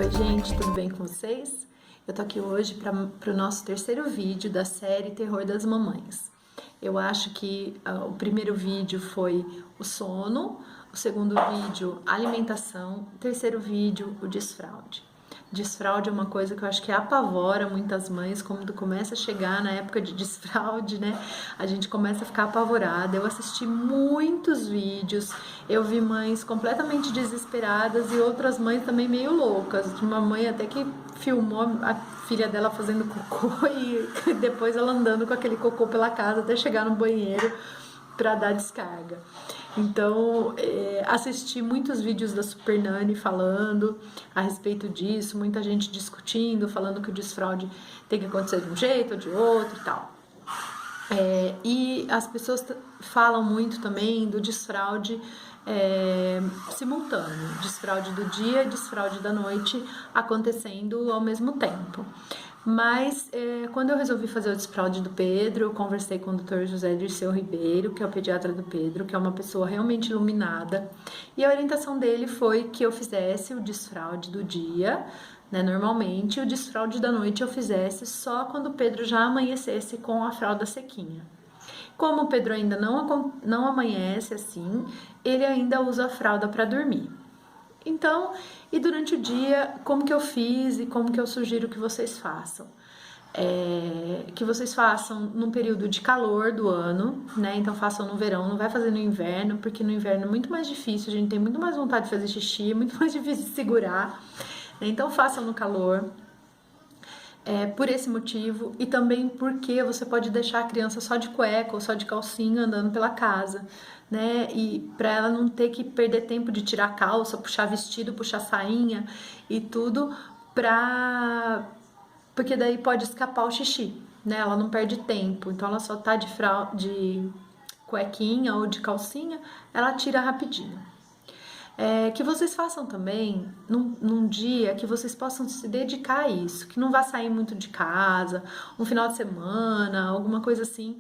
Oi gente, tudo bem com vocês? Eu tô aqui hoje para o nosso terceiro vídeo da série Terror das Mamães. Eu acho que o primeiro vídeo foi o sono, o segundo vídeo a alimentação, o terceiro vídeo o desfraude. Desfraude é uma coisa que eu acho que apavora muitas mães, quando começa a chegar na época de desfraude, né? A gente começa a ficar apavorada. Eu assisti muitos vídeos, eu vi mães completamente desesperadas e outras mães também meio loucas. Uma mãe até que filmou a filha dela fazendo cocô e depois ela andando com aquele cocô pela casa até chegar no banheiro para dar descarga. Então, assisti muitos vídeos da Super Nani falando a respeito disso, muita gente discutindo, falando que o desfraude tem que acontecer de um jeito ou de outro e tal. E as pessoas falam muito também do desfraude simultâneo, desfraude do dia e desfraude da noite acontecendo ao mesmo tempo. Mas quando eu resolvi fazer o desfraude do Pedro, eu conversei com o Dr. José Dirceu Ribeiro, que é o pediatra do Pedro, que é uma pessoa realmente iluminada, e a orientação dele foi que eu fizesse o desfraude do dia, né, normalmente, e o desfraude da noite eu fizesse só quando o Pedro já amanhecesse com a fralda sequinha. Como o Pedro ainda não amanhece assim, ele ainda usa a fralda para dormir. Então, e durante o dia, como que eu fiz e como que eu sugiro que vocês façam? Que vocês façam num período de calor do ano, né? Então façam no verão, não vai fazer no inverno, porque no inverno é muito mais difícil, a gente tem muito mais vontade de fazer xixi, muito mais difícil de segurar, né? Então façam no calor. Por esse motivo e também porque você pode deixar a criança só de cueca ou só de calcinha andando pela casa, né? E para ela não ter que perder tempo de tirar calça, puxar vestido, puxar sainha e tudo, porque daí pode escapar o xixi, né? Ela não perde tempo, então ela só tá de cuequinha ou de calcinha, ela tira rapidinho. Que vocês façam também num dia que vocês possam se dedicar a isso, que não vá sair muito de casa, um final de semana, alguma coisa assim,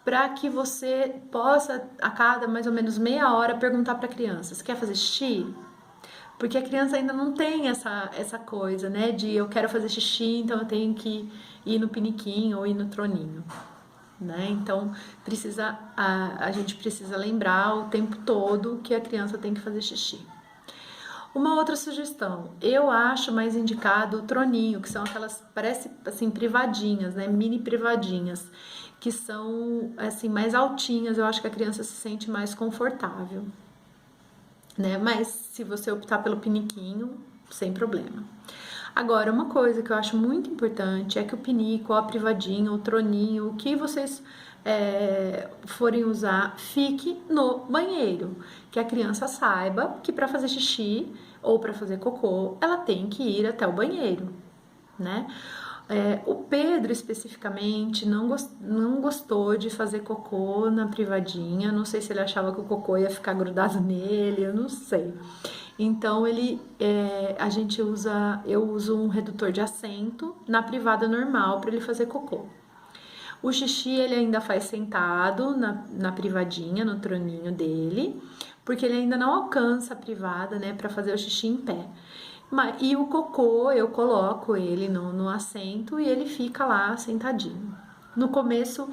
para que você possa, a cada mais ou menos meia hora, perguntar para a criança: você quer fazer xixi? Porque a criança ainda não tem essa coisa, né, de eu quero fazer xixi, então eu tenho que ir no piniquinho ou ir no troninho. Né? Então a gente precisa lembrar o tempo todo que a criança tem que fazer xixi. Uma outra sugestão, eu acho mais indicado o troninho, que são aquelas, parece assim, privadinhas, né? Mini privadinhas, que são assim mais altinhas, eu acho que a criança se sente mais confortável, né? Mas se você optar pelo piniquinho, sem problema. Agora, uma coisa que eu acho muito importante é que o pinico, a privadinha, o troninho, o que vocês forem usar, fique no banheiro. Que a criança saiba que para fazer xixi ou para fazer cocô, ela tem que ir até o banheiro, né? O Pedro, especificamente, não gostou de fazer cocô na privadinha. Não sei se ele achava que o cocô ia ficar grudado nele, eu não sei. Então eu uso um redutor de assento na privada normal para ele fazer cocô. O xixi ele ainda faz sentado na privadinha, no troninho dele, porque ele ainda não alcança a privada, né, para fazer o xixi em pé. E o cocô eu coloco ele no assento e ele fica lá sentadinho. No começo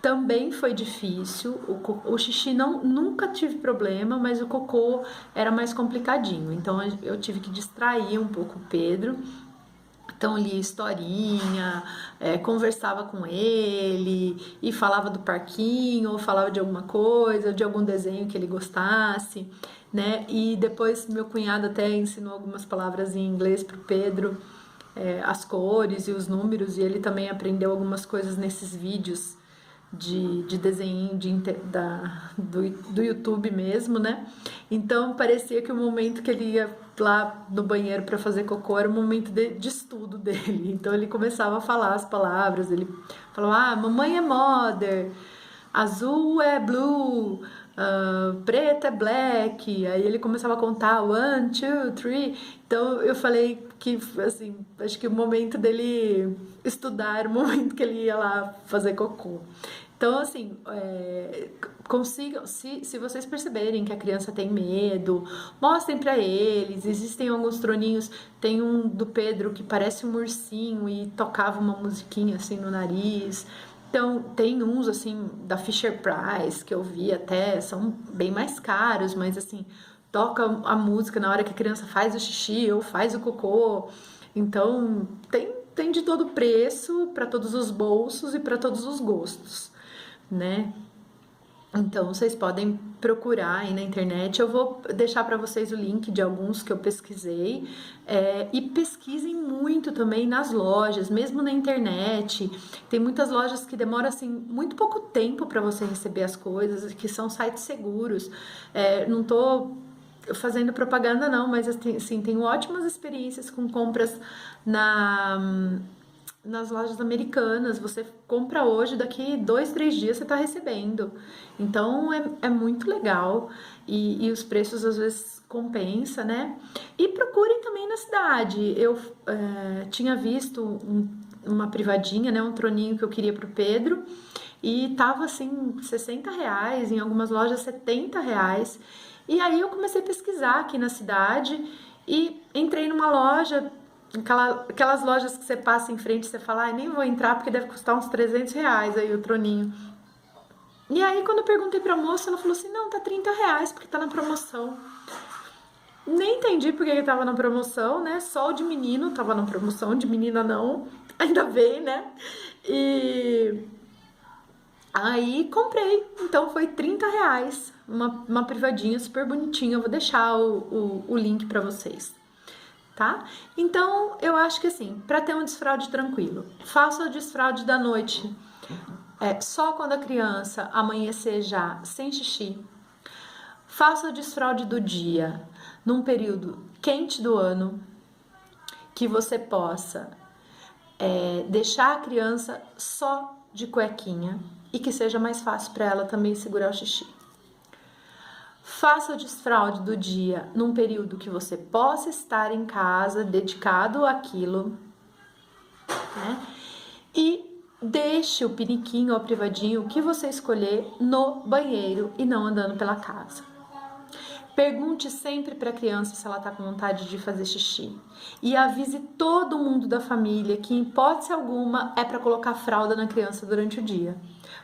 também foi difícil, o xixi nunca tive problema, mas o cocô era mais complicadinho. Então eu tive que distrair um pouco o Pedro. Então lia historinha, conversava com ele e falava do parquinho, ou falava de alguma coisa, de algum desenho que ele gostasse, né? E depois meu cunhado até ensinou algumas palavras em inglês pro Pedro, as cores e os números, e ele também aprendeu algumas coisas nesses vídeos de desenho do YouTube mesmo, né? Então parecia que o momento que ele ia lá no banheiro para fazer cocô era o momento de estudo dele. Então ele começava a falar as palavras, ele falava: mamãe é mother, azul é blue, preto é black. Aí ele começava a contar 1, 2, 3. Então eu falei que, assim, acho que o momento dele estudar era o momento que ele ia lá fazer cocô. Então, assim, consigam, se vocês perceberem que a criança tem medo, mostrem pra eles. Existem alguns troninhos, tem um do Pedro que parece um ursinho e tocava uma musiquinha assim no nariz. Então, tem uns assim da Fisher Price que eu vi até, são bem mais caros, mas assim, toca a música na hora que a criança faz o xixi ou faz o cocô. Então, tem de todo preço, para todos os bolsos e para todos os gostos, né? Então, vocês podem procurar aí na internet. Eu vou deixar para vocês o link de alguns que eu pesquisei. E pesquisem muito também nas lojas, mesmo na internet. Tem muitas lojas que demoram assim muito pouco tempo para você receber as coisas, que são sites seguros. Não tô fazendo propaganda não, mas assim, tenho ótimas experiências com compras nas lojas americanas. Você compra hoje, daqui 2, 3 dias você está recebendo. Então é muito legal e os preços às vezes compensa, né? E procurem também na cidade. Eu tinha visto uma privadinha, né? Um troninho que eu queria pro Pedro e tava assim R$60, em algumas lojas R$70. E aí eu comecei a pesquisar aqui na cidade e entrei numa loja, aquelas lojas que você passa em frente e você fala, ai, nem vou entrar porque deve custar uns R$300 aí o troninho. E aí quando eu perguntei pra moça, ela falou assim, não, tá R$30 porque tá na promoção. Nem entendi porque ele tava na promoção, né? Só o de menino tava na promoção, de menina não, ainda bem, né? E aí comprei, então foi R$30, uma privadinha super bonitinha. Eu vou deixar o link pra vocês, tá? Então eu acho que assim, pra ter um desfraude tranquilo, faça o desfraude da noite, só quando a criança amanhecer já sem xixi. Faça o desfraude do dia num período quente do ano, que você possa deixar a criança só de cuequinha e que seja mais fácil para ela também segurar o xixi. Faça o desfraude do dia num período que você possa estar em casa dedicado àquilo, né? E deixe o piniquinho ou privadinho, o que você escolher, no banheiro e não andando pela casa. Pergunte sempre para a criança se ela está com vontade de fazer xixi. E avise todo mundo da família que, em hipótese alguma, é para colocar fralda na criança durante o dia.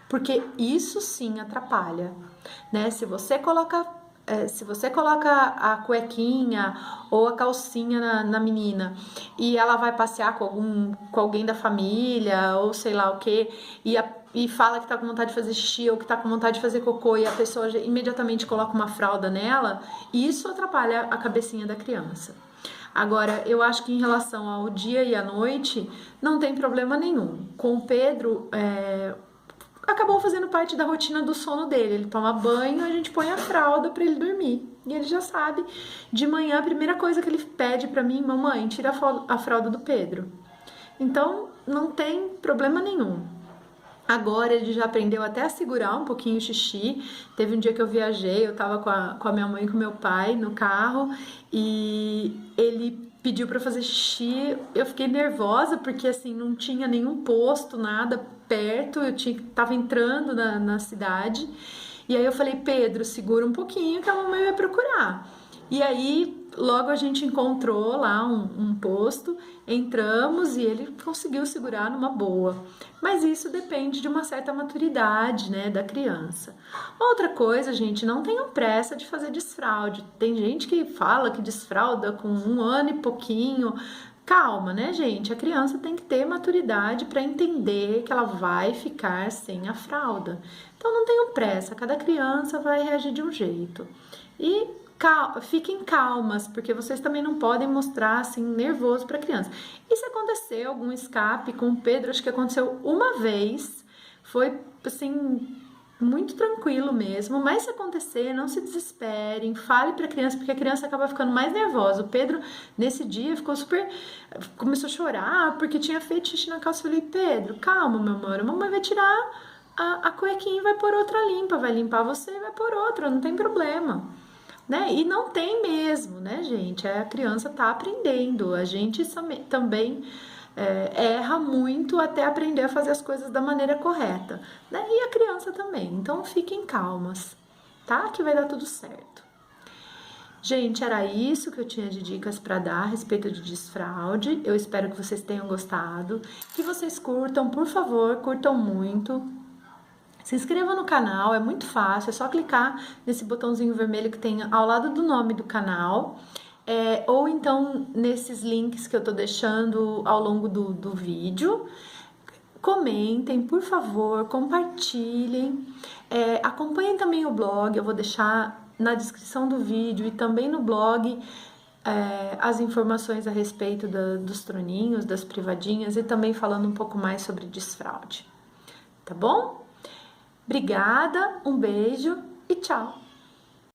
Porque isso sim atrapalha, né? Se você coloca a cuequinha ou a calcinha na menina e ela vai passear com alguém da família ou sei lá o que, e fala que tá com vontade de fazer xixi ou que tá com vontade de fazer cocô e a pessoa imediatamente coloca uma fralda nela, isso atrapalha a cabecinha da criança. Agora, eu acho que em relação ao dia e à noite, não tem problema nenhum. Com o Pedro, acabou fazendo parte da rotina do sono dele. Ele toma banho, a gente põe a fralda para ele dormir. E ele já sabe. De manhã, a primeira coisa que ele pede para mim, mamãe, tira a fralda do Pedro. Então, não tem problema nenhum. Agora ele já aprendeu até a segurar um pouquinho o xixi. Teve um dia que eu viajei, eu tava com a minha mãe e com meu pai no carro e ele pediu para fazer xixi. Eu fiquei nervosa porque assim não tinha nenhum posto, nada perto. Tava entrando na cidade. E aí eu falei, Pedro, segura um pouquinho que a mamãe vai procurar. E aí logo a gente encontrou lá um posto, entramos e ele conseguiu segurar numa boa. Mas isso depende de uma certa maturidade, né, da criança. Outra coisa, gente, não tenham pressa de fazer desfraude. Tem gente que fala que desfralda com 1 ano e pouquinho. Calma, né, gente? A criança tem que ter maturidade para entender que ela vai ficar sem a fralda. Então não tenham pressa, cada criança vai reagir de um jeito. E fiquem calmas, porque vocês também não podem mostrar assim nervoso para a criança. E se acontecer algum escape com o Pedro, acho que aconteceu uma vez, foi assim muito tranquilo mesmo, mas se acontecer, não se desesperem, fale para a criança, porque a criança acaba ficando mais nervosa. O Pedro nesse dia começou a chorar porque tinha feito xixi na calça. Eu falei, Pedro, calma, meu amor, a mamãe vai tirar a cuequinha e vai pôr outra limpa, vai limpar você e vai pôr outra, não tem problema. Né? E não tem mesmo, né, gente? A criança tá aprendendo. A gente também erra muito até aprender a fazer as coisas da maneira correta, né? E a criança também. Então fiquem calmas, tá? Que vai dar tudo certo. Gente, era isso que eu tinha de dicas para dar a respeito de desfraude. Eu espero que vocês tenham gostado, que vocês curtam, por favor, curtam muito. Se inscreva no canal, é muito fácil, é só clicar nesse botãozinho vermelho que tem ao lado do nome do canal, ou então nesses links que eu tô deixando ao longo do vídeo. Comentem, por favor, compartilhem, acompanhem também o blog, eu vou deixar na descrição do vídeo e também no blog as informações a respeito dos troninhos, das privadinhas e também falando um pouco mais sobre desfraude, tá bom? Obrigada, um beijo e tchau!